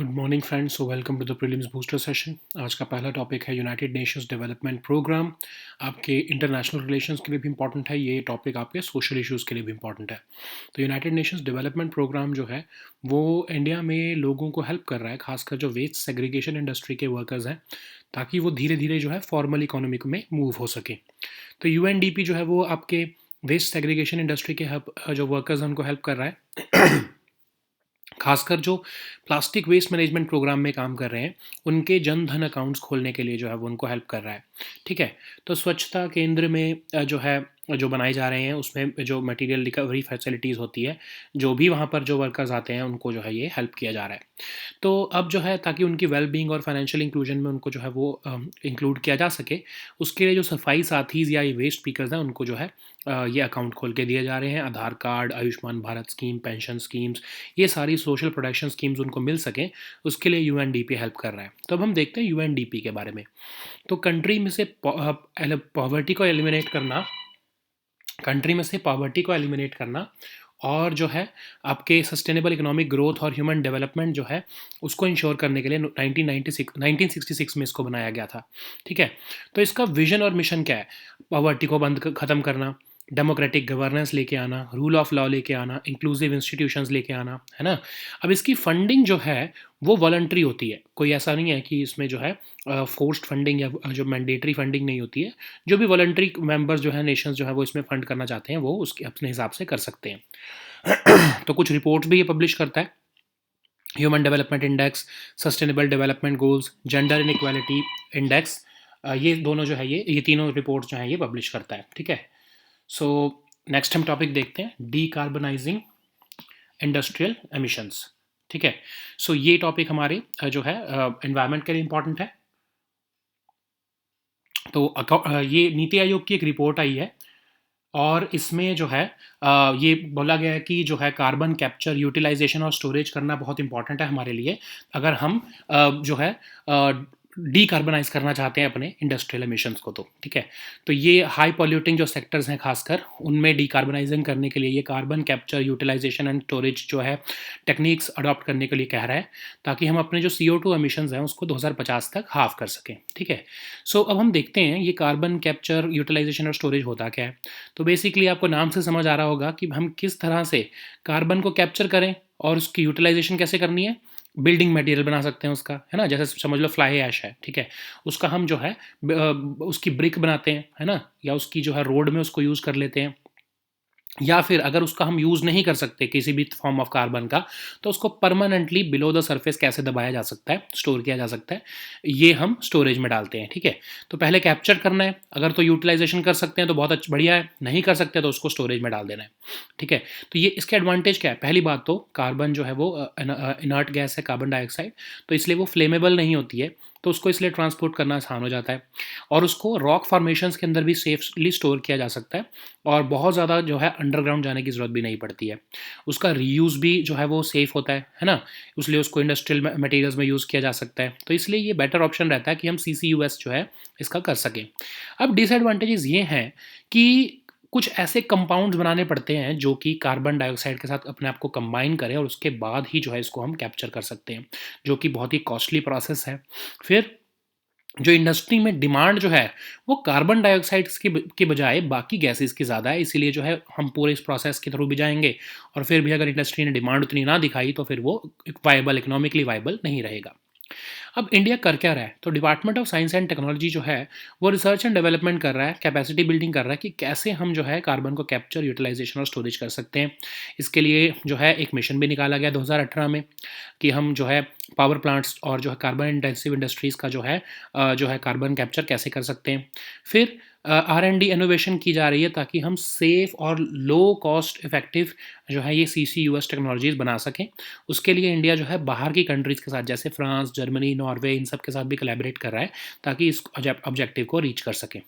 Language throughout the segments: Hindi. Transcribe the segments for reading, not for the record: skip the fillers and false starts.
Good morning friends, so welcome to the prelims booster session. आज का पहला टॉपिक है यूनाइटेड नेशंस डेवलपमेंट प्रोग्राम। आपके इंटरनेशनल रिलेशंस के लिए भी इंपॉर्टेंट है, ये टॉपिक आपके सोशल इश्यूज़ के लिए भी इंपॉर्टेंट है। तो यूनाइटेड नेशंस डेवलपमेंट प्रोग्राम जो है वो इंडिया में लोगों को हेल्प कर रहा है, खासकर जो वेस्ट सेग्रीगेशन इंडस्ट्री के वर्कर्स हैं, ताकि वो धीरे धीरे जो है फॉर्मल इकोनॉमिक में मूव हो सके। तो यूएनडीपी जो है वो आपके वेस्ट सेग्रीगेशन इंडस्ट्री के जो वर्कर्स हैं उनको हेल्प कर रहा है। खासकर जो प्लास्टिक वेस्ट मैनेजमेंट प्रोग्राम में काम कर रहे हैं, उनके जन धन अकाउंट्स खोलने के लिए जो है वो उनको हेल्प कर रहा है। ठीक है। तो स्वच्छता केंद्र में जो है जो बनाए जा रहे हैं उसमें जो मटेरियल रिकवरी फैसिलिटीज़ होती है, जो भी वहाँ पर जो वर्कर्स आते हैं उनको जो है ये हेल्प किया जा रहा है। तो अब जो है ताकि उनकी वेल बीइंग और फाइनेंशियल इंक्लूजन में उनको जो है वो इंक्लूड किया जा सके, उसके लिए जो सफाई साथीज़ या ये वेस्ट स्पीकर्स हैं उनको जो है ये अकाउंट खोल के दिए जा रहे हैं। Aadhaar card, Ayushman Bharat scheme, pension schemes, ये सारी सोशल प्रोटेक्शन स्कीम्स उनको मिल सकें, उसके लिए यूएनडीपी हेल्प कर रहा है। तो अब हम देखते हैं यूएनडीपी के बारे में। तो कंट्री में से पॉवर्टी को एलिमिनेट करना और जो है आपके सस्टेनेबल इकोनॉमिक ग्रोथ और ह्यूमन डेवलपमेंट जो है उसको इंश्योर करने के लिए 1966 में इसको बनाया गया था। ठीक है। तो इसका विजन और मिशन क्या है? पॉवर्टी को ख़त्म करना, डेमोक्रेटिक गवर्नेंस लेके आना, रूल ऑफ लॉ लेके आना, इंक्लूसिव इंस्टीट्यूशंस लेके आना, है ना। अब इसकी फंडिंग जो है वो वॉलंटरी होती है, कोई ऐसा नहीं है कि इसमें जो है फोर्स्ड फंडिंग या जो मैंडेटरी फंडिंग नहीं होती है। जो भी वॉलंटरी मेंबर्स जो है, नेशंस जो है वो इसमें फंड करना चाहते हैं वो उसके अपने हिसाब से कर सकते हैं। तो कुछ रिपोर्ट्स भी ये पब्लिश करता है। Human development index, sustainable development goals, gender inequality index, ये दोनों जो है ये तीनों रिपोर्ट्स जो है ये पब्लिश करता है। ठीक है। सो नेक्स्ट हम टॉपिक देखते हैं, डीकार्बनाइजिंग इंडस्ट्रियल एमिशंस। ठीक है। सो ये टॉपिक हमारे जो है एनवायरनमेंट के लिए इंपॉर्टेंट है। तो ये नीति आयोग की एक रिपोर्ट आई है और इसमें जो है ये बोला गया है कि जो है कार्बन कैप्चर, यूटिलाइजेशन और स्टोरेज करना बहुत इंपॉर्टेंट है हमारे लिए, अगर हम जो है डीकार्बनाइज करना चाहते हैं अपने इंडस्ट्रियल एमिशंस को। तो ठीक है। तो ये हाई पॉल्यूटिंग जो सेक्टर्स हैं खासकर उनमें डीकार्बनाइजिंग करने के लिए ये carbon capture, utilisation and storage जो है टेक्निक्स अडॉप्ट करने के लिए कह रहा है, ताकि हम अपने जो CO2 एमिशंस हैं उसको 2050 तक हाफ कर सकें। ठीक है। सो अब हम देखते हैं ये कार्बन कैप्चर, यूटिलाइजेशन और स्टोरेज होता क्या है। तो बेसिकली आपको नाम से समझ आ रहा होगा कि हम किस तरह से कार्बन को कैप्चर करें और उसकी यूटिलाइजेशन कैसे करनी है। बिल्डिंग मटेरियल बना सकते हैं उसका, है ना, जैसे समझ लो फ्लाई ऐश है। ठीक है। उसका हम जो है उसकी ब्रिक बनाते हैं, है ना, या उसकी जो है रोड में उसको यूज़ कर लेते हैं, या फिर अगर उसका हम यूज़ नहीं कर सकते किसी भी फॉर्म ऑफ कार्बन का, तो उसको परमानेंटली बिलो द सरफेस कैसे दबाया जा सकता है, स्टोर किया जा सकता है, ये हम स्टोरेज में डालते हैं। ठीक है। तो पहले कैप्चर करना है, अगर तो यूटिलाइजेशन कर सकते हैं तो बहुत अच्छा बढ़िया है, नहीं कर सकते तो उसको स्टोरेज में डाल देना है। ठीक है। तो ये इसके एडवांटेज क्या है? पहली बात तो कार्बन जो है वो इनर्ट गैस है, कार्बन डाइऑक्साइड, तो इसलिए वो फ्लेमेबल नहीं होती है, तो उसको इसलिए ट्रांसपोर्ट करना आसान हो जाता है और उसको रॉक फॉर्मेशंस के अंदर भी सेफली स्टोर किया जा सकता है और बहुत ज़्यादा जो है अंडरग्राउंड जाने की ज़रूरत भी नहीं पड़ती है। उसका रीयूज़ भी जो है वो सेफ़ होता है ना, इसलिए उसको इंडस्ट्रियल मटेरियल्स में यूज़ किया जा सकता है। तो इसलिए ये बेटर ऑप्शन रहता है कि हम CCUS जो है इसका कर सकें। अब डिसएडवांटेजेस ये हैं कि कुछ ऐसे कंपाउंड्स बनाने पड़ते हैं जो कि कार्बन डाइऑक्साइड के साथ अपने आप को कंबाइन करें और उसके बाद ही जो है इसको हम कैप्चर कर सकते हैं, जो कि बहुत ही कॉस्टली प्रोसेस है। फिर जो इंडस्ट्री में डिमांड जो है वो कार्बन डाइऑक्साइड की बजाय बाकी गैसेस की ज़्यादा है, इसीलिए जो है हम पूरे इस प्रोसेस के थ्रू भी जाएंगे और फिर भी अगर इंडस्ट्री ने डिमांड उतनी ना दिखाई तो फिर वो वायबल, इकोनॉमिकली वायबल नहीं रहेगा। अब इंडिया कर क्या रहा है? तो department of science and technology जो है वो रिसर्च एंड डेवलपमेंट कर रहा है, कैपेसिटी बिल्डिंग कर रहा है कि कैसे हम जो है कार्बन को कैप्चर, यूटिलाइजेशन और स्टोरेज कर सकते हैं। इसके लिए जो है एक मिशन भी निकाला गया 2018 में कि हम जो है पावर प्लांट्स और जो है कार्बन इंटेंसिव इंडस्ट्रीज़ का जो है कार्बन कैप्चर कैसे कर सकते हैं। फिर R&D इनोवेशन की जा रही है ताकि हम सेफ़ और लो कॉस्ट इफ़ेक्टिव जो है ये CCUS टेक्नोलॉजीज़ बना सकें। उसके लिए इंडिया जो है बाहर की कंट्रीज़ के साथ जैसे फ्रांस, जर्मनी, नॉर्वे, इन सब के साथ भी कोलैबोरेट कर रहा है ताकि इस ऑब्जेक्टिव को रीच कर सकें।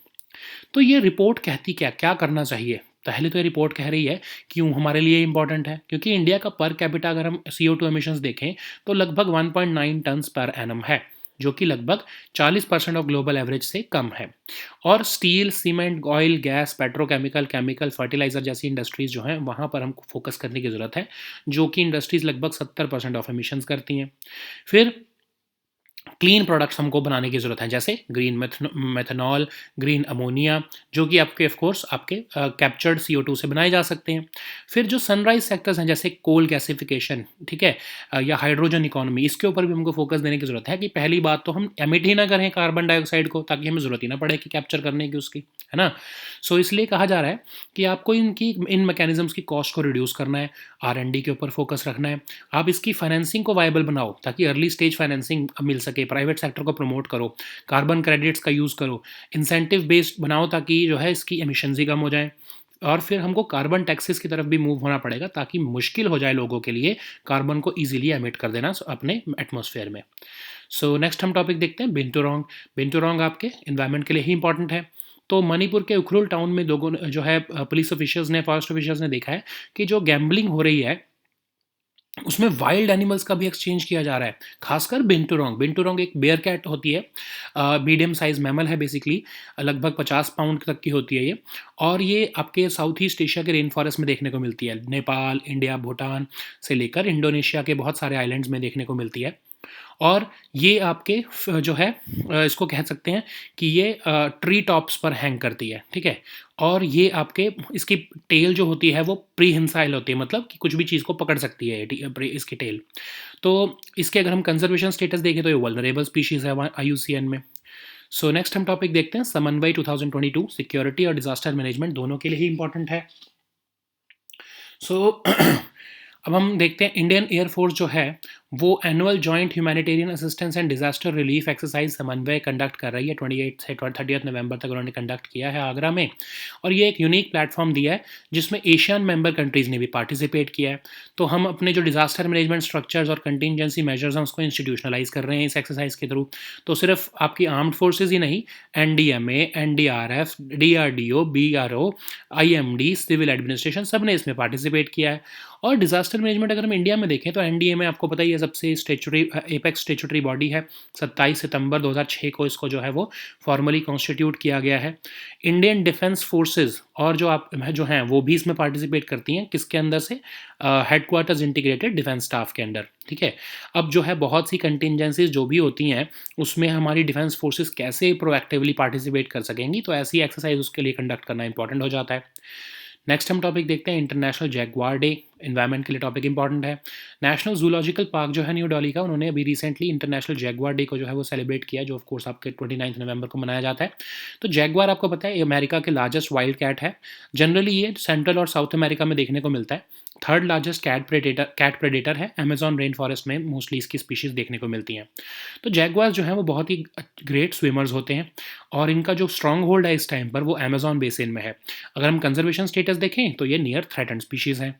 तो ये रिपोर्ट कहती क्या करना चाहिए? पहले तो ये रिपोर्ट कह रही है क्यों हमारे लिए इंपॉर्टेंट है, क्योंकि इंडिया का पर कैपिटा अगर हम CO2 एमिशंस देखें तो लगभग 1.9 टन्स पर एनम है। जो कि लगभग 40% ऑफ ग्लोबल एवरेज से कम है। और steel, cement, oil, gas, petrochemical, chemical, fertiliser जैसी इंडस्ट्रीज जो हैं वहाँ पर हमको फोकस करने की ज़रूरत है, जो कि इंडस्ट्रीज लगभग 70% ऑफ एमिशंस करती हैं। फिर क्लीन प्रोडक्ट्स हमको बनाने की ज़रूरत है, जैसे ग्रीन मेथनॉल, ग्रीन अमोनिया, जो कि आपके ऑफ कोर्स आपके कैप्चर्ड CO2 से बनाए जा सकते हैं। फिर जो सनराइज सेक्टर्स हैं, जैसे कोल गैसिफिकेशन, ठीक है, या हाइड्रोजन इकोनॉमी, इसके ऊपर भी हमको फोकस देने की ज़रूरत है कि पहली बात तो हम एमिट ही ना करें कार्बन डाइऑक्साइड को, ताकि हमें ज़रूरत ही ना पड़े कि कैप्चर करने की उसकी, है ना। सो इसलिए कहा जा रहा है कि आपको इन मैकेनिज्म्स की कॉस्ट को रिड्यूस करना है, R&D के ऊपर फोकस रखना है। आप इसकी फाइनेंसिंग को वायबल बनाओ ताकि अर्ली स्टेज फाइनेंसिंग मिल सके, प्राइवेट सेक्टर को प्रमोट करो, कार्बन क्रेडिट्स का यूज़ करो, इंसेंटिव बेस्ड बनाओ ताकि जो है इसकी एमिशंस ही कम हो जाएँ। और फिर हमको कार्बन टैक्सेस की तरफ भी मूव होना पड़ेगा ताकि मुश्किल हो जाए लोगों के लिए कार्बन को ईजिली एमिट कर देना अपने एटमॉस्फेयर में। सो नेक्स्ट हम टॉपिक देखते हैं बिंटूरोंग। बिंटूरोंग आपके इन्वायरमेंट के लिए ही इंपॉर्टेंट है। तो मणिपुर के उखरुल टाउन में लोगों ने जो है पुलिस ऑफिशियल्स ने, फॉरेस्ट ऑफिशियल्स ने देखा है कि जो गैम्बलिंग हो रही है उसमें वाइल्ड एनिमल्स का भी एक्सचेंज किया जा रहा है, खासकर बिंटूरोंग। बिंटूरोंग एक बेयर कैट होती है, मीडियम साइज मैमल है बेसिकली, लगभग 50 पाउंड तक की होती है ये। और ये आपके साउथ ईस्ट एशिया के रेन फॉरेस्ट में देखने को मिलती है, नेपाल, इंडिया, भूटान से लेकर इंडोनेशिया के बहुत सारे आइलैंड्स में देखने को मिलती है। और ये आपके जो है इसको कह सकते हैं कि ये ट्री टॉप्स पर हैंग करती है, ठीक है। और ये आपके इसकी टेल जो होती है वो प्रीहिंसाइल होती है, मतलब कि कुछ भी चीज़ को पकड़ सकती है इसकी टेल। तो इसके अगर हम कंजर्वेशन स्टेटस देखें तो ये वल्नरेबल स्पीशीज़ है IUCN में। सो नेक्स्ट हम टॉपिक देखते हैं समन्वय 2022। सिक्योरिटी और डिजास्टर मैनेजमेंट दोनों के लिए ही इंपॉर्टेंट है। सो अब हम देखते हैं इंडियन एयरफोर्स जो है वो annual joint humanitarian assistance and disaster relief exercise समन्वय कंडक्ट कर रही है। 28 से 30 नवंबर तक उन्होंने कंडक्ट किया है आगरा में। और ये एक यूनिक प्लेटफॉर्म दिया है जिसमें एशियन मेंबर कंट्रीज़ ने भी पार्टिसिपेट किया है। तो हम अपने जो डिजास्टर मैनेजमेंट स्ट्रक्चर्स और कंटिजेंसी मेजर्स हैं उसको इंस्टीट्यूशनलाइज कर रहे हैं इस एक्सरसाइज के थ्रू। तो सिर्फ आपकी आर्म्ड फोर्सेज ही नहीं, NDMA, NDRF, DRDO, BRO, IMD, civil administration, सब ने इसमें पार्टिसिपेट किया है। और डिजास्टर मैनेजमेंट अगर हम इंडिया में देखें तो NDMA आपको पता ही है सबसे स्टेचुटरी एपेक्स स्टेचुटरी बॉडी है। 27 सितंबर 2006 को इसको जो है वो फॉर्मली कॉन्स्टिट्यूट किया गया है। इंडियन डिफेंस फोर्सेस और जो हैं वो भी इसमें पार्टिसिपेट करती हैं, किसके अंदर से, हेडक्वार्टर्स इंटीग्रेटेड डिफेंस स्टाफ के अंडर, ठीक है। अब जो है बहुत सी कंटिजेंसीज जो भी होती हैं उसमें हमारी डिफेंस फोर्सेस कैसे प्रोएक्टिवली पार्टिसिपेट कर सकेंगी, तो ऐसी एक्सरसाइज उसके लिए कंडक्ट करना इंपॉर्टेंट हो जाता है। नेक्स्ट हम टॉपिक देखते हैं इंटरनेशनल जैगवार डे। इन्वायरमेंट के लिए टॉपिक इंपॉर्टेंट है। नेशनल जूलॉजिकल पार्क जो है न्यू दिल्ली का, उन्होंने अभी रिसेंटली इंटरनेशनल जैगवार डे को जो है वो सेलिब्रेट किया, जो ऑफ कोर्स आपके 29 नवंबर को मनाया जाता है। तो जैगवार आपको पता है ये अमेरिका के लार्जेस्ट वाइल्ड कैट है। जनरली ये सेंट्रल और साउथ अमेरिका में देखने को मिलता है। थर्ड लार्जेस्ट कैट प्रेडेटर है। अमेजॉन रेन फॉरेस्ट में मोस्टली इसकी स्पीशीज़ देखने को मिलती हैं। तो जैगवार जो है वो बहुत ही ग्रेट स्विमर्स होते हैं और इनका जो स्ट्रॉन्ग होल्ड है इस टाइम पर वो अमेजॉन बेसिन में है। अगर हम कंजर्वेशन स्टेटस देखें तो ये नियर थ्रेटन्ड स्पीशीज़ हैं।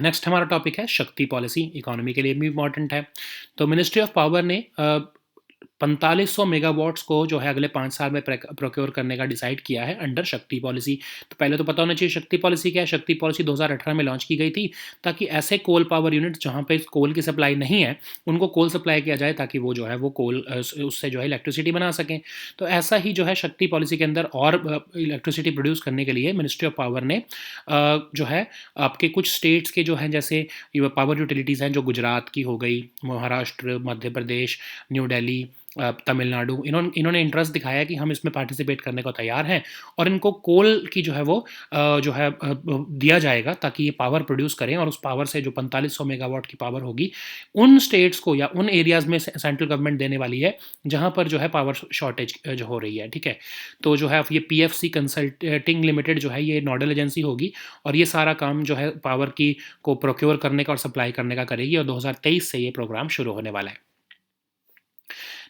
नेक्स्ट हमारा टॉपिक है शक्ति पॉलिसी, इकोनॉमी के लिए भी इंपॉर्टेंट है। तो मिनिस्ट्री ऑफ पावर ने 4500 मेगावाट्स को जो है अगले 5 साल में प्रोक्योर करने का डिसाइड किया है अंडर शक्ति पॉलिसी। तो पहले तो पता होना चाहिए शक्ति पॉलिसी क्या है। शक्ति पॉलिसी 2018 में लॉन्च की गई थी ताकि ऐसे कोल पावर यूनिट्स जहाँ पे कोल की सप्लाई नहीं है उनको कोल सप्लाई किया जाए ताकि वो जो है वो कोल उससे जो है इलेक्ट्रिसिटी बना सकें। तो ऐसा ही जो है शक्ति पॉलिसी के अंदर और इलेक्ट्रिसिटी प्रोड्यूस करने के लिए मिनिस्ट्री ऑफ पावर ने जो है आपके कुछ स्टेट्स के जो हैं, जैसे पावर यूटिलिटीज़ हैं जो गुजरात की हो गई, महाराष्ट्र, मध्य प्रदेश, न्यू दिल्ली, तमिलनाडु, इन्होंने इंटरेस्ट दिखाया कि हम इसमें पार्टिसिपेट करने को तैयार हैं और इनको कोल की जो है वो जो है दिया जाएगा ताकि ये पावर प्रोड्यूस करें। और उस पावर से जो 4500 मेगावाट की पावर होगी उन स्टेट्स को या उन एरियाज़ में सेंट्रल गवर्नमेंट देने वाली है जहाँ पर जो है पावर शॉर्टेज जो हो रही है, ठीक है। तो जो है ये PFC कंसल्टिंग लिमिटेड जो है ये नोडल एजेंसी होगी और ये सारा काम जो है पावर की को प्रोक्योर करने का और सप्लाई करने का करेगी और 2023 से ये प्रोग्राम शुरू होने वाला है।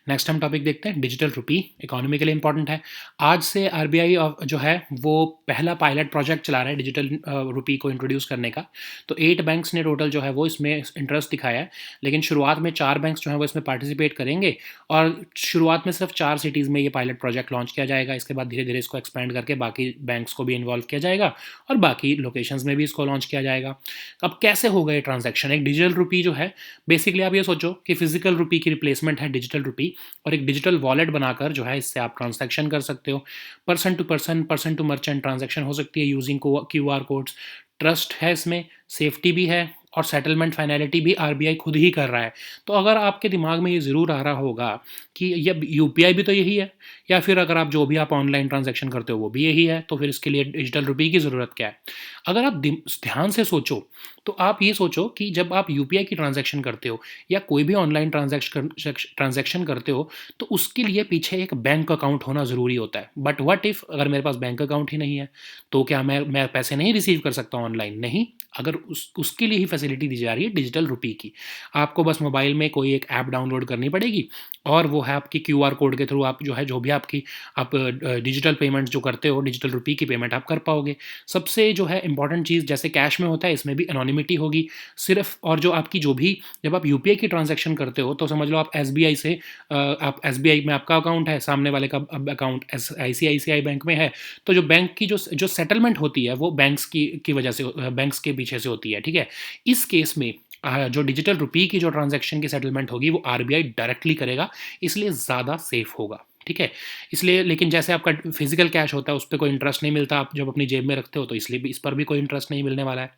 नेक्स्ट हम टॉपिक देखते हैं, डिजिटल रुपी इकोनॉमी के लिए इंपॉर्टेंट है। आज से आरबीआई जो है वो पहला पायलट प्रोजेक्ट चला रहा है डिजिटल रुपी को इंट्रोड्यूस करने का। तो 8 बैंक्स ने टोटल जो है वो इसमें इंटरेस्ट दिखाया है, लेकिन शुरुआत में 4 बैंक्स जो है वो इसमें पार्टिसिपेट करेंगे और शुरुआत में सिर्फ 4 सिटीज़ में ये पायलट प्रोजेक्ट लॉन्च किया जाएगा। इसके बाद धीरे धीरे इसको एक्सपेंड करके बाकी बैंक्स को भी इन्वॉल्व किया जाएगा और बाकी लोकेशंस में भी इसको लॉन्च किया जाएगा। अब कैसे होगा ये ट्रांजैक्शन? एक डिजिटल रुपी जो है, बेसिकली आप ये सोचो कि फिजिकल रुपी की रिप्लेसमेंट है डिजिटल रुपी, और एक डिजिटल वॉलेट बनाकर जो है इससे आप ट्रांजैक्शन कर सकते हो। पर्सन टू मर्चेंट ट्रांजैक्शन हो सकती है यूजिंग क्यूआर कोड्स। ट्रस्ट है इसमें, सेफ्टी भी है और सेटलमेंट फाइनलिटी भी आरबीआई खुद ही कर रहा है। तो अगर आपके दिमाग में ये ज़रूर आ रहा होगा कि ये यूपीआई भी तो यही है, या फिर अगर आप जो भी आप ऑनलाइन ट्रांजैक्शन करते हो वो भी यही है, तो फिर इसके लिए डिजिटल रुपये की ज़रूरत क्या है? अगर आप ध्यान से सोचो तो आप ये सोचो कि जब आप यूपीआई की ट्रांजैक्शन करते हो या कोई भी ऑनलाइन ट्रांजैक्शन करते हो, तो उसके लिए पीछे एक बैंक अकाउंट होना ज़रूरी होता है। बट व्हाट इफ़ अगर मेरे पास बैंक अकाउंट ही नहीं है, तो क्या मैं पैसे नहीं रिसीव कर सकता ऑनलाइन? नहीं। अगर उसके लिए ही फैसिलिटी दी जा रही है डिजिटल रुपी की। आपको बस मोबाइल में कोई एक ऐप डाउनलोड करनी पड़ेगी और वो है आपकी क्यूआर कोड के थ्रू आप जो है जो भी आपकी आप डिजिटल पेमेंट जो करते हो, डिजिटल रुपी की पेमेंट आप कर पाओगे। सबसे जो है इंपॉर्टेंट चीज़, जैसे कैश में होता है इसमें भी एनोनिमिटी होगी सिर्फ, और जो आपकी जो भी जब आप यूपीआई की ट्रांजैक्शन करते हो तो समझ लो आप एसबीआई से आप एसबीआई में आपका अकाउंट है, सामने वाले का अकाउंट आईसीआईसीआई बैंक में है, तो जो बैंक की जो सेटलमेंट होती है वो बैंक्स की वजह से बैंक्स के पीछे से होती है, ठीक है। इस केस में जो डिजिटल रुपी की जो ट्रांजैक्शन की सेटलमेंट होगी वो आरबीआई डायरेक्टली करेगा, इसलिए ज़्यादा सेफ होगा, ठीक है। इसलिए, लेकिन जैसे आपका फिजिकल कैश होता है उस पर कोई इंटरेस्ट नहीं मिलता, आप जब अपनी जेब में रखते हो तो इसलिए भी इस पर भी कोई इंटरेस्ट नहीं मिलने वाला है।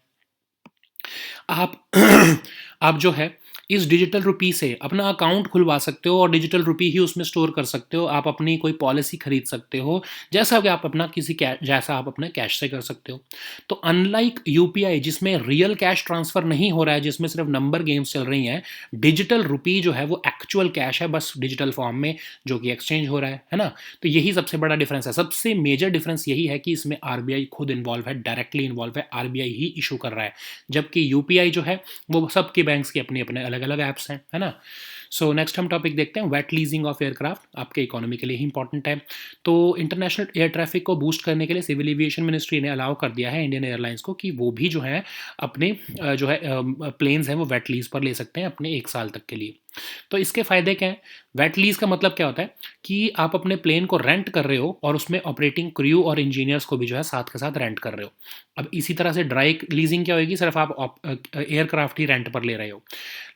आप आप जो है इस डिजिटल रुपी से अपना अकाउंट खुलवा सकते हो और डिजिटल रुपी ही उसमें स्टोर कर सकते हो। आप अपनी कोई पॉलिसी खरीद सकते हो, जैसा कि आप अपना जैसा आप अपने कैश से कर सकते हो। तो अनलाइक यूपीआई जिसमें रियल कैश ट्रांसफर नहीं हो रहा है, जिसमें सिर्फ नंबर गेम्स चल रही हैं, डिजिटल रुपी जो है वो एक्चुअल कैश है, बस डिजिटल फॉर्म में, जो कि एक्सचेंज हो रहा है ना। तो यही सबसे बड़ा डिफरेंस है। सबसे मेजर डिफरेंस यही है कि इसमें आरबीआई खुद इन्वॉल्व है, डायरेक्टली इन्वॉल्व है, आरबीआई ही इशू कर रहा है, जबकि यूपीआई जो है वो सबके बैंक्स के अपने अपने अलग अलग ऐप्स हैं, है ना। सो नेक्स्ट हम टॉपिक देखते हैं, वेट लीजिंग ऑफ एयरक्राफ्ट, आपके इकोनॉमी के लिए ही इंपॉर्टेंट है। तो इंटरनेशनल एयर ट्रैफिक को बूस्ट करने के लिए सिविल एविएशन मिनिस्ट्री ने अलाउ कर दिया है इंडियन एयरलाइंस को कि वो भी जो है अपने जो है प्लेन्स हैं वो वेट लीज पर ले सकते हैं अपने 1 साल तक के लिए। तो इसके फ़ायदे क्या हैं? वेट लीज़ का मतलब क्या होता है कि आप अपने प्लेन को रेंट कर रहे हो और उसमें ऑपरेटिंग क्रू और इंजीनियर्स को भी जो है साथ के साथ रेंट कर रहे हो। अब इसी तरह से ड्राई लीजिंग क्या होगी? सिर्फ आप एयरक्राफ्ट ही रेंट पर ले रहे हो।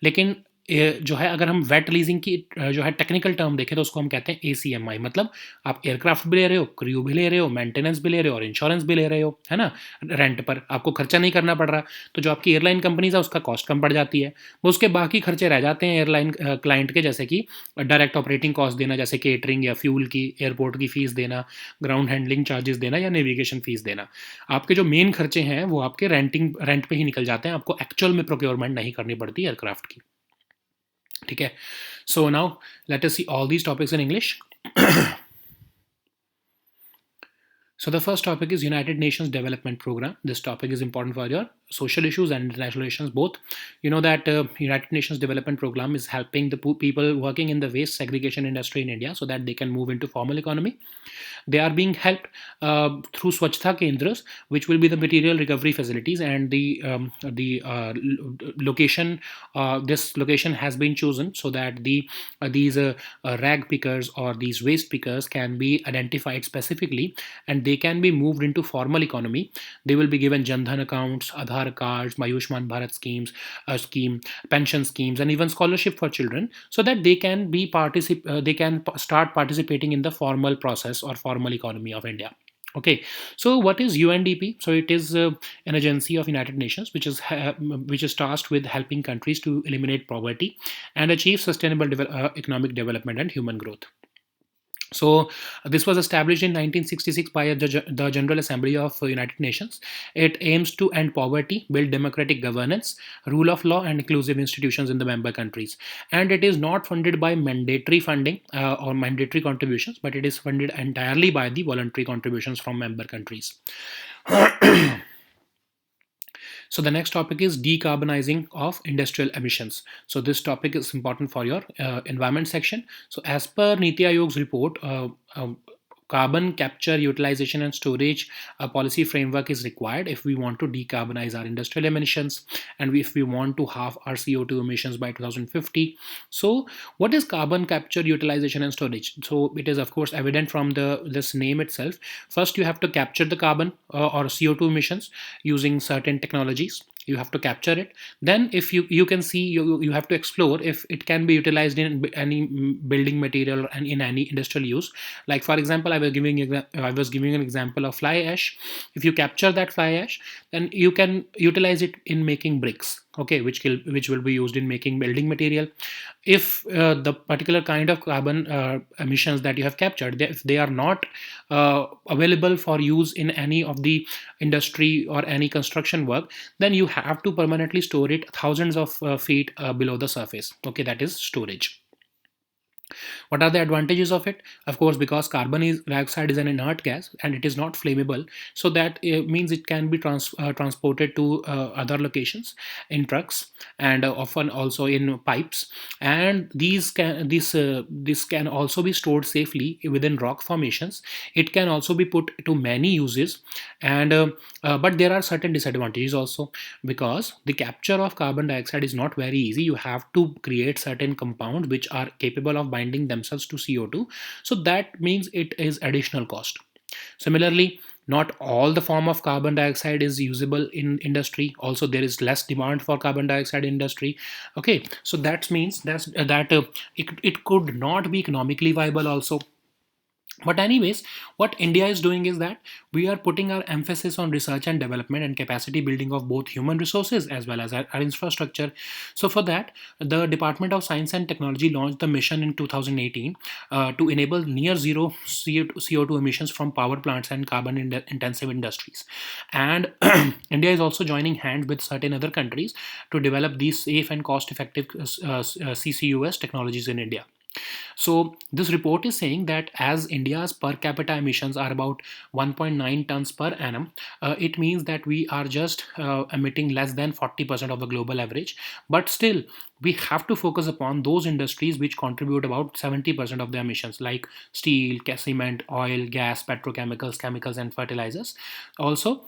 लेकिन जो है अगर हम वेट लीजिंग की जो है टेक्निकल टर्म देखें तो उसको हम कहते हैं एसीएमआई, मतलब आप एयरक्राफ्ट भी ले रहे हो, क्रू भी ले रहे हो, मेंटेनेंस भी ले रहे हो और इंश्योरेंस भी ले रहे हो, है ना, रेंट पर आपको खर्चा नहीं करना पड़ रहा। तो जो आपकी एयरलाइन कंपनीज है उसका कॉस्ट कम पड़ जाती है, वो उसके बाकी खर्चे रह जाते हैं एयरलाइन क्लाइंट के, जैसे कि डायरेक्ट ऑपरेटिंग कॉस्ट देना, जैसे केटरिंग या फ्यूल की, एयरपोर्ट की फ़ीस देना, ग्राउंड हैंडलिंग चार्जेस देना या नेविगेशन फ़ीस देना। आपके जो मेन खर्चे हैं वो आपके रेंट पे ही निकल जाते हैं, आपको एक्चुअल में प्रोक्योरमेंट नहीं करनी पड़ती एयरक्राफ्ट की, ठीक है। So now let us see all these topics in English. So the first topic is United Nations Development Program. This topic is important for your social issues and international relations both. You know that United Nations Development Program is helping the people working in the waste segregation industry in India so that they can move into formal economy. They are being helped through Swachhta Kendras, which will be the material recovery facilities, and the location. This location has been chosen so that these rag pickers or these waste pickers can be identified specifically, and they can be moved into formal economy. They will be given Jandhan accounts, Aadhaar cards, Ayushman Bharat scheme, pension schemes, and even scholarship for children, so that they can start participating in the formal process or formal economy of India. Okay, so what is UNDP? So it is an agency of United Nations which is tasked with helping countries to eliminate poverty and achieve sustainable economic development and human growth. So this was established in 1966 by the General Assembly of United Nations. It aims to end poverty, build democratic governance, rule of law, and inclusive institutions in the member countries. And it is not funded by mandatory funding or mandatory contributions, but it is funded entirely by the voluntary contributions from member countries. So the next topic is decarbonizing of industrial emissions. So this topic is important for your environment section. So as per Niti Aayog's report, carbon capture, utilization, and storage policy framework is required if we want to decarbonize our industrial emissions, and if we want to halve our CO2 emissions by 2050. So what is carbon capture, utilization, and storage? So it is of course evident from the this name itself. First, you have to capture the carbon or CO2 emissions using certain technologies. You have to capture it. Then if you can see, you have to explore if it can be utilized in any building material and in any industrial use. Like for example, I was giving an example of fly ash. If you capture that fly ash, then you can utilize it in making bricks, okay, which will be used in making building material. If the particular kind of carbon emissions that you have captured, if they are not available for use in any of the industry or any construction work, then you have to permanently store it thousands of feet below the surface. Okay, that is storage. What are the advantages of it? Of course, because carbon dioxide is an inert gas and it is not flammable, so that means it can be transported to other locations in trucks, and often also in pipes. And this can also be stored safely within rock formations. It can also be put to many uses, and but there are certain disadvantages also, because the capture of carbon dioxide is not very easy. You have to create certain compounds which are capable of binding themselves to CO2. So that means it is additional cost. Similarly, not all the form of carbon dioxide is usable in industry. Also, there is less demand for carbon dioxide in industry. Okay, so that means it could not be economically viable also. But anyways, what India is doing is that we are putting our emphasis on research and development and capacity building of both human resources as well as our infrastructure. So for that, the Department of Science and Technology launched the mission in 2018 to enable near zero CO2 emissions from power plants and carbon intensive industries. And India is also joining hands with certain other countries to develop these safe and cost effective CCUS technologies in India. So this report is saying that as India's per capita emissions are about 1.9 tons per annum, it means that we are just emitting less than 40% of the global average. But still, we have to focus upon those industries which contribute about 70% of the emissions, like steel, cement, oil, gas, petrochemicals, chemicals, and fertilizers. Also,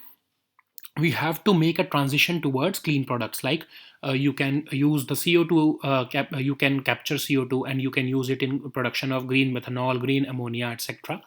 we have to make a transition towards clean products, like you can use the CO2 you can capture CO2 and you can use it in production of green methanol, green ammonia, etc.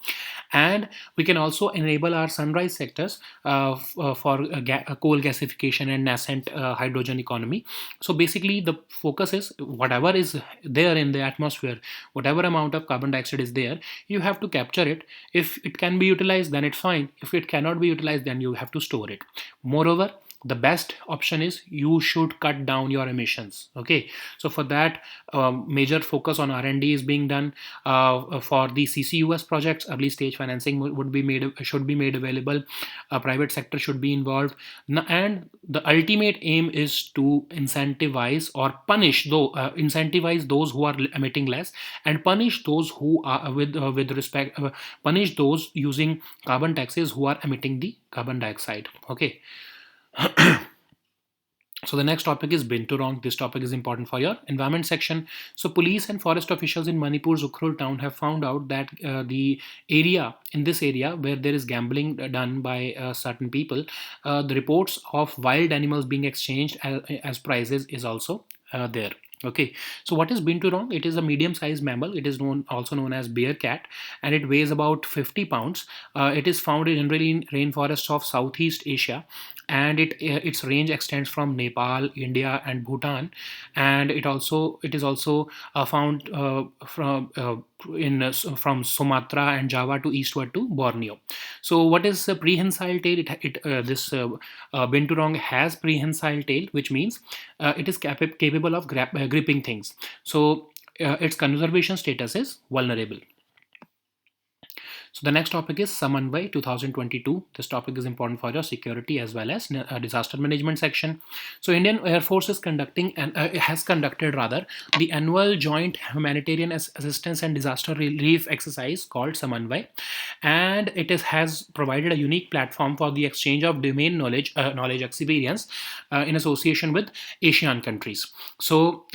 And we can also enable our sunrise sectors for coal gasification and nascent hydrogen economy. So basically the focus is whatever is there in the atmosphere, whatever amount of carbon dioxide is there, you have to capture it. If it can be utilized, then it's fine. If it cannot be utilized, then you have to store it. Moreover, the best option is you should cut down your emissions. Okay, so for that, major focus on R&D is being done for the CCUS projects. Early stage financing would be made should be made available. Private sector should be involved, and the ultimate aim is to incentivize or punish, though incentivize those who are emitting less, and punish those who are with respect punish those using carbon taxes who are emitting the carbon dioxide. Okay. So the next topic is bin to wrong. This topic is important for your environment section. So police and forest officials in Manipur's Ukhrul town have found out that in this area where there is gambling done by certain people, the reports of wild animals being exchanged as prizes is also there. Okay, so what is bin to wrong? It is a medium-sized mammal. It is also known as bear cat, and it weighs about 50 pounds. It is found generally in rainforests of Southeast Asia, and its range extends from Nepal, India, and Bhutan. And it is also found from Sumatra and Java to eastward to Borneo. So what is a prehensile tail? This binturong has prehensile tail, which means it is capable of gripping things. So its conservation status is vulnerable. So the next topic is Samanvay 2022. This topic is important for your security as well as disaster management section. So Indian Air Force is conducting and has conducted rather the annual joint humanitarian assistance and disaster relief exercise called Samanvay, and has provided a unique platform for the exchange of domain knowledge experience in association with Asian countries. So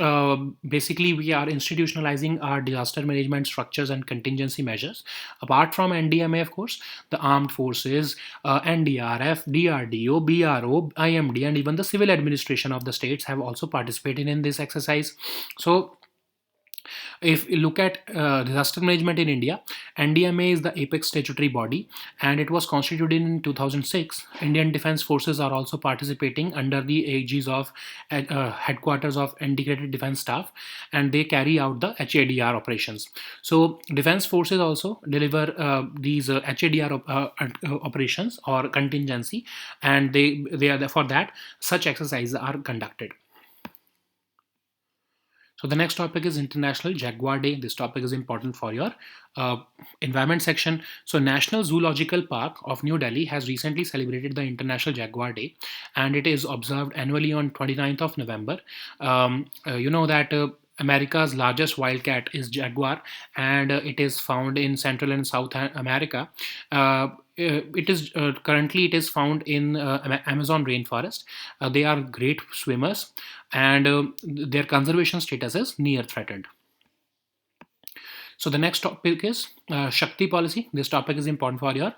basically, we are institutionalizing our disaster management structures and contingency measures. Apart from NDMA, of course, the armed forces, NDRF, DRDO, BRO, IMD, and even the civil administration of the states have also participated in this exercise. So if you look at disaster management in India, NDMA is the apex statutory body, and it was constituted in 2006. Indian Defence Forces are also participating under the aegis of Headquarters of Integrated Defence Staff, and they carry out the HADR operations. So Defence Forces also deliver these HADR operations or contingency, and they are for that such exercises are conducted. So the next topic is International Jaguar Day. This topic is important for your environment section. So National Zoological Park of New Delhi has recently celebrated the International Jaguar Day, and it is observed annually on 29th of November. You know that America's largest wildcat is jaguar, and it is found in Central and South America. Currently it is found in Amazon rainforest. They are great swimmers, and their conservation status is near threatened. So the next topic is Shakti policy. This topic is important for your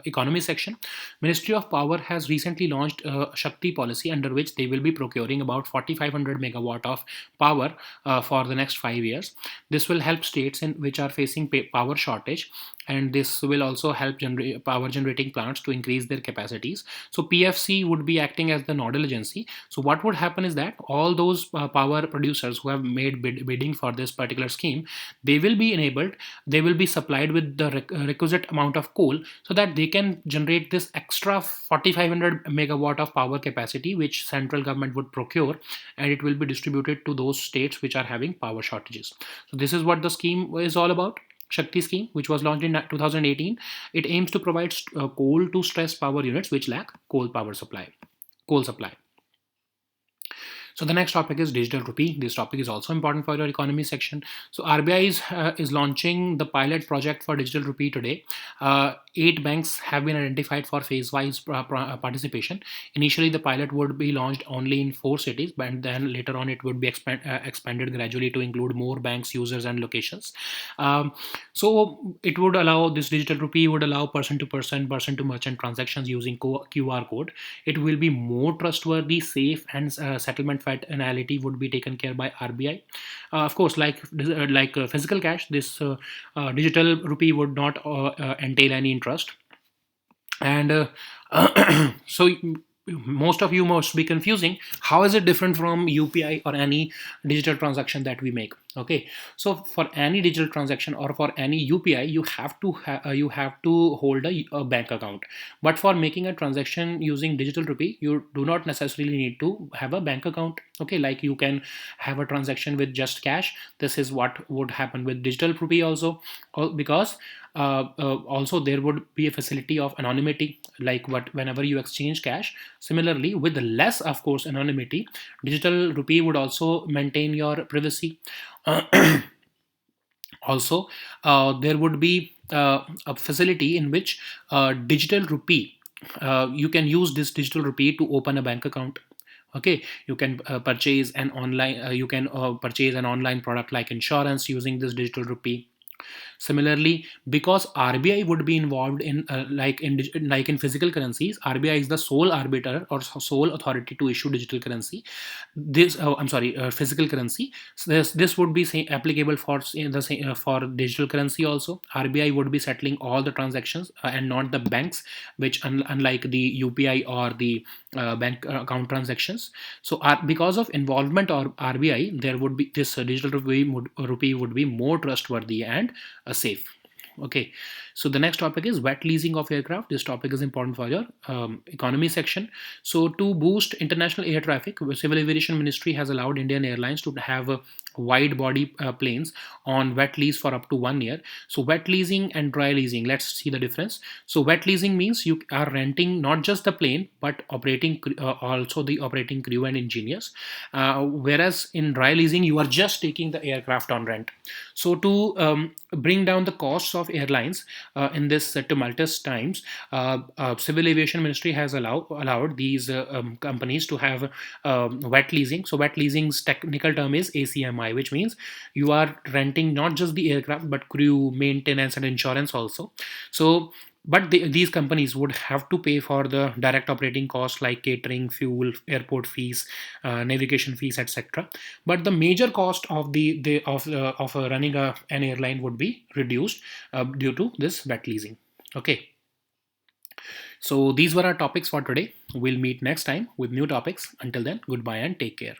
economy section. Ministry of Power has recently launched Shakti policy, under which they will be procuring about 4,500 megawatt of power for the next 5 years. This will help states in which are facing power shortage, and this will also help power generating plants to increase their capacities. So PFC would be acting as the nodal agency. So what would happen is that all those power producers who have made bidding for this particular scheme, they will be enabled, they will be supplied with the requisite amount of coal, so that they can generate this extra 4,500 megawatt of power capacity which central government would procure, and it will be distributed to those states which are having power shortages. So this is what the scheme is all about. Shakti scheme, which was launched in 2018, it aims to provide coal to stressed power units which lack coal supply. So the next topic is digital rupee. This topic is also important for your economy section. So RBI is launching the pilot project for digital rupee today. 8 banks have been identified for phase-wise participation. Initially, the pilot would be launched only in 4 cities, but then later on it would be expanded gradually to include more banks, users, and locations. So it would allow, this digital rupee would allow person-to-person, person-to-merchant transactions using QR code. It will be more trustworthy, safe, and settlement finality would be taken care by RBI. Of course, like physical cash, this digital rupee would not entail any interest. And so most of you must be confusing, how is it different from UPI or any digital transaction that we make? Okay, so for any digital transaction or for any UPI, you have to hold a bank account. But for making a transaction using digital rupee, you do not necessarily need to have a bank account. Okay, like you can have a transaction with just cash. This is what would happen with digital rupee also, because also there would be a facility of anonymity, like whenever you exchange cash. Similarly, with less, of course, anonymity, digital rupee would also maintain your privacy. Also, there would be a facility in which digital rupee, you can use this digital rupee to open a bank account. Okay, you can purchase an online product like insurance using this digital rupee. Similarly, because RBI would be involved in like in physical currencies, RBI is the sole arbiter or sole authority to issue digital currency. Physical currency. So this would be applicable for for digital currency also. RBI would be settling all the transactions and not the banks, which unlike the UPI or the bank account transactions. So because of involvement of RBI, there would be this digital rupee would be more trustworthy and safe. Okay, so the next topic is wet leasing of aircraft. This topic is important for your economy section. So to boost international air traffic, Civil Aviation Ministry has allowed Indian Airlines to have wide body planes on wet lease for up to 1 year. So wet leasing and dry leasing, let's see the difference. So wet leasing means you are renting not just the plane but also the operating crew and engineers, whereas in dry leasing you are just taking the aircraft on rent. So to bring down the costs of airlines in this tumultuous times, civil aviation ministry has allowed these companies to have wet leasing. So wet leasing's technical term is ACMI, which means you are renting not just the aircraft but crew, maintenance, and insurance also. So but these companies would have to pay for the direct operating costs like catering, fuel, airport fees, navigation fees, etc. But the major cost of running an airline would be reduced due to this wet leasing. Okay, so these were our topics for today. We'll meet next time with new topics. Until then, goodbye and take care.